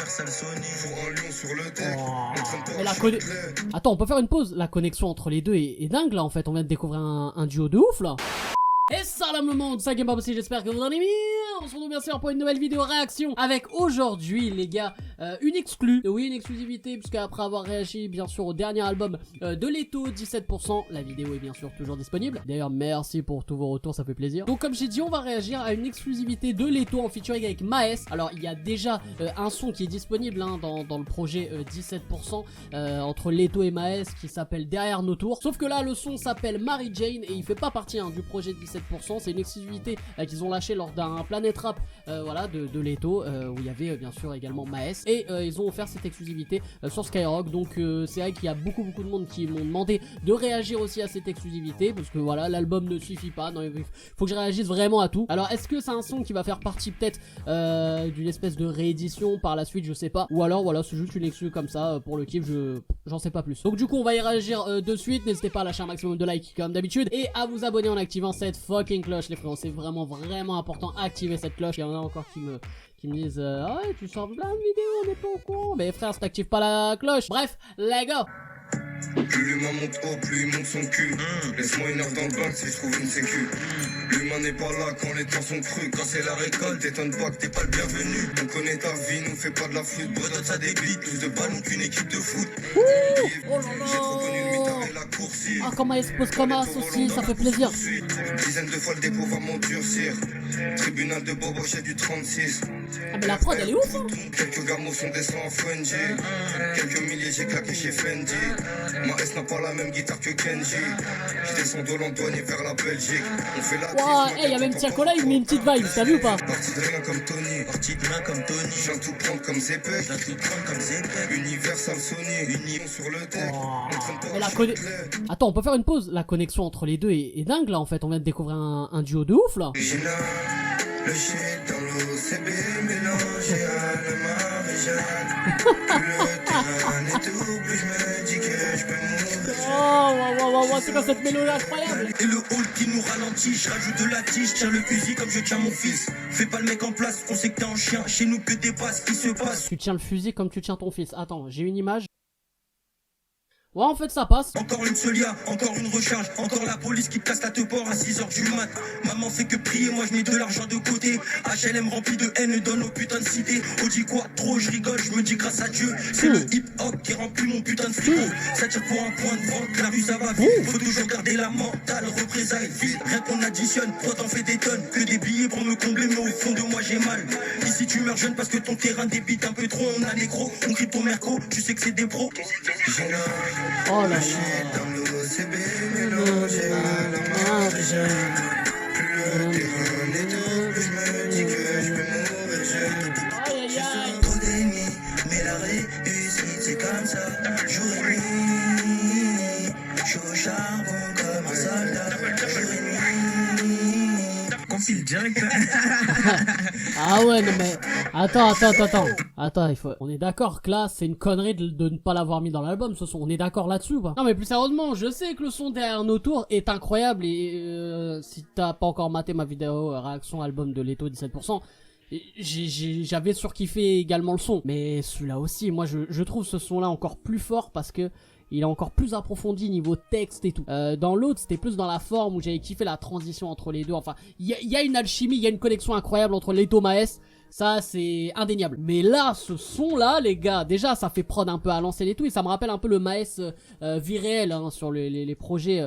Universal Sony. Faut un lion sur le deck. Mais la Attends, on peut faire une pause. La connexion entre les deux est dingue là en fait. On vient de découvrir un duo de ouf là. Et salam le monde, c'est Game aussi, j'espère que vous allez bien. On se retrouve bien sûr pour une nouvelle vidéo réaction avec aujourd'hui les gars une exclue, oui une exclusivité puisque après avoir réagi bien sûr au dernier album de Leto 17%, la vidéo est bien sûr toujours disponible. D'ailleurs merci pour tous vos retours, ça fait plaisir. Donc comme j'ai dit on va réagir à une exclusivité de Leto en featuring avec Maes. Alors il y a déjà un son qui est disponible hein, dans le projet 17% entre Leto et Maes qui s'appelle Derrière nos tours. Sauf que là le son s'appelle Mary Jane et il fait pas partie hein, du projet 17%. C'est une exclusivité qu'ils ont lâché lors d'un Planet Rap voilà, de Leto où il y avait bien sûr également Maes et ils ont offert cette exclusivité sur Skyrock. Donc c'est vrai qu'il y a beaucoup de monde qui m'ont demandé de réagir aussi à cette exclusivité parce que voilà l'album ne suffit pas, non, il faut que je réagisse vraiment à tout. Alors est-ce que c'est un son qui va faire partie peut-être d'une espèce de réédition par la suite, je sais pas, ou alors voilà c'est juste une exclu comme ça pour le kiff, j'en sais pas plus. Donc du coup on va y réagir de suite, n'hésitez pas à lâcher un maximum de likes comme d'habitude et à vous abonner en activant cette fucking cloche les frères, c'est vraiment important, activez cette cloche. Il y en a encore qui me disent ah ouais tu sors plein de vidéos on n'est pas au courant, mais frère si t'actives pas la cloche, bref les gars. Plus l'humain monte haut, plus il monte son cul. Laisse-moi une heure dans le bac si je trouve une sécu. L'humain n'est pas là quand les temps sont crus. Quand c'est la récolte, t'étonnes pas que t'es pas le bienvenu. On connaît ta vie, nous fait pas de la flûte. Bredotte ça débite, plus de ballons qu'une équipe de foot. J'ai trop connu le mitard et la coursive. Ah comment elle se pose comme as aussi, ça fait plaisir. Dizaines de fois le dépôt va m'endurcir. Tribunal de Bobo, j'ai du 36. Ah mais la prod elle est ouf hein. Quelques gamos sont descendus en Fendi. Quelques milliers j'ai claqué chez Fendi. Maes n'a pas la même guitare que Kenji. Je descends de Londres et vers la Belgique. On fait la wow, hey, y'a même Tiakola, il met une petite vibe, t'as vu ou pas? Parti de rien comme Tony, parti de rien comme Tony. Je viens tout prendre comme Zepek, je viens tout prendre comme Zepek. Universal Sony, union sur le deck. Mais la Attends, on peut faire une pause. La connexion entre les deux est dingue là en fait. On vient de découvrir un duo de ouf là. Le shit dans l'OCB mélangé à la Marie-Jeanne. Le terrain est tout, plus je me dis que je peux mourir. Oh, c'est quoi cette mélodie incroyable? Et le hall qui nous ralentit, je rajoute de la tige, tiens le fusil comme je tiens mon fils. Fais pas le mec en place, on sait que t'es un chien, chez nous que des passes qui se passent. Tu tiens le fusil comme tu tiens ton fils. Attends, j'ai une image. Ouais, en fait, ça passe. Encore une Solia, encore une recharge, encore la police qui te casse la teuport à 6h du mat. Maman fait que prier, moi je mets de l'argent de côté. HLM rempli de haine dans nos putains de cités. On dit quoi? Trop, je rigole, je me dis grâce à Dieu. C'est le hip-hop qui remplit mon putain de frigo. Ça tire pour un point de vente, la rue ça va vite. Faut toujours garder la mentale, représailles vite. Rien qu'on additionne, toi t'en fais des tonnes. Que des billets pour me combler, mais au fond de moi j'ai mal. Ici tu meurs jeune parce que ton terrain débite un peu trop. On a les gros, on crypto merco, tu sais que c'est des pros. Oh là là. Dans l'OCB mélangé à la Marie-Jeanne. Plus le terrain est tout, plus je me dis que je peux mourir jeune. Je sors trop d'ennemis, mais la réussite c'est comme ça. Jour et nuit, je suis au charbon comme un soldat. Jour et nuit. Confile direct. Ah ouais, non mais... Attends. Attends, on est d'accord que là, c'est une connerie de ne pas l'avoir mis dans l'album, ce son. On est d'accord là-dessus ou pas? Non mais plus sérieusement, je sais que le son Derrière nos tours est incroyable et si t'as pas encore maté ma vidéo réaction album de Leto 17%, j'avais surkiffé également le son. Mais celui-là aussi, moi je trouve ce son-là encore plus fort parce que il est encore plus approfondi niveau texte et tout. Dans l'autre, c'était plus dans la forme où j'avais kiffé la transition entre les deux. Enfin, il y a une alchimie, il y a une connexion incroyable entre Leto et Maes. Ça, c'est indéniable. Mais là, ce son-là, les gars, déjà, ça fait prod un peu à l'ancienne et tout. Et ça me rappelle un peu le Maes vie réelle hein, sur les projets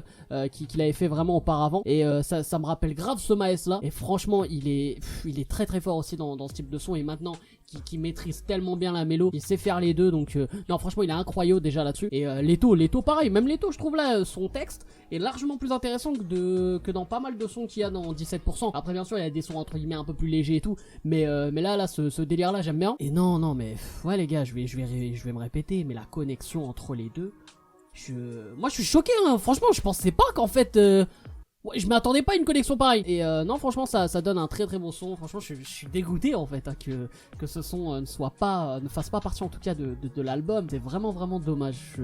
qu'il avait fait vraiment auparavant. Et ça me rappelle grave ce Maes-là. Et franchement, il est très très fort aussi dans ce type de son. Et maintenant, qui maîtrise tellement bien la mélo, il sait faire les deux. Donc, non, franchement, il est incroyable déjà là-dessus. Et Leto, pareil. Même Leto, je trouve là, son texte est largement plus intéressant que dans pas mal de sons qu'il y a dans 17%. Après, bien sûr, il y a des sons entre guillemets un peu plus légers et tout. Mais là, ce délire-là, j'aime bien. Et non, mais ouais, les gars, je vais me répéter, mais la connexion entre les deux, moi, je suis choqué. Hein. Franchement, je pensais pas qu'en fait, Ouais, je m'attendais pas à une connexion pareille. Et non, franchement, ça donne un très bon son. Franchement, je suis dégoûté en fait hein, que ce son ne fasse pas partie en tout cas de l'album. C'est vraiment dommage.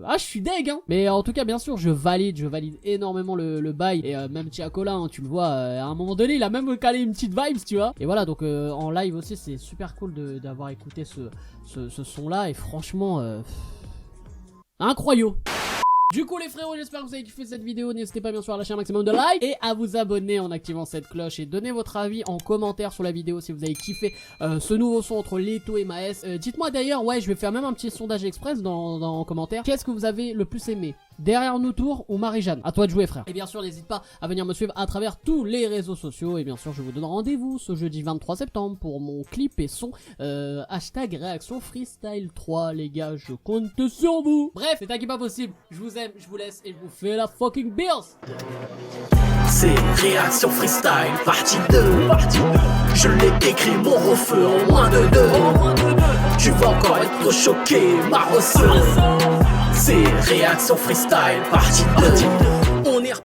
Ah, je suis deg hein. Mais en tout cas, bien sûr, je valide énormément le bail. Et même Tiakola, hein, tu le vois, à un moment donné, il a même calé une petite vibes, tu vois. Et voilà, donc en live aussi, c'est super cool d'avoir écouté ce son là. Et franchement, incroyable. Du coup les frérots, j'espère que vous avez kiffé cette vidéo, n'hésitez pas bien sûr à lâcher un maximum de likes et à vous abonner en activant cette cloche et donnez votre avis en commentaire sur la vidéo si vous avez kiffé ce nouveau son entre Leto et Maes. Dites-moi d'ailleurs, ouais je vais faire même un petit sondage express dans commentaire, qu'est-ce que vous avez le plus aimé, Derrière nous tour ou Marie-Jeanne? À toi de jouer frère. Et bien sûr n'hésite pas à venir me suivre à travers tous les réseaux sociaux et bien sûr je vous donne rendez-vous ce jeudi 23 septembre pour mon clip et son hashtag réaction freestyle 3 les gars, je compte sur vous. Bref, c'est un qui pas possible, je vous aime, je vous laisse et je vous fais la fucking bills. C'est Réaction Freestyle partie 2. Je l'ai écrit mon refeu en moins de 2. Tu vas encore être choqué, ma ressource. C'est Réaction Freestyle partie 2.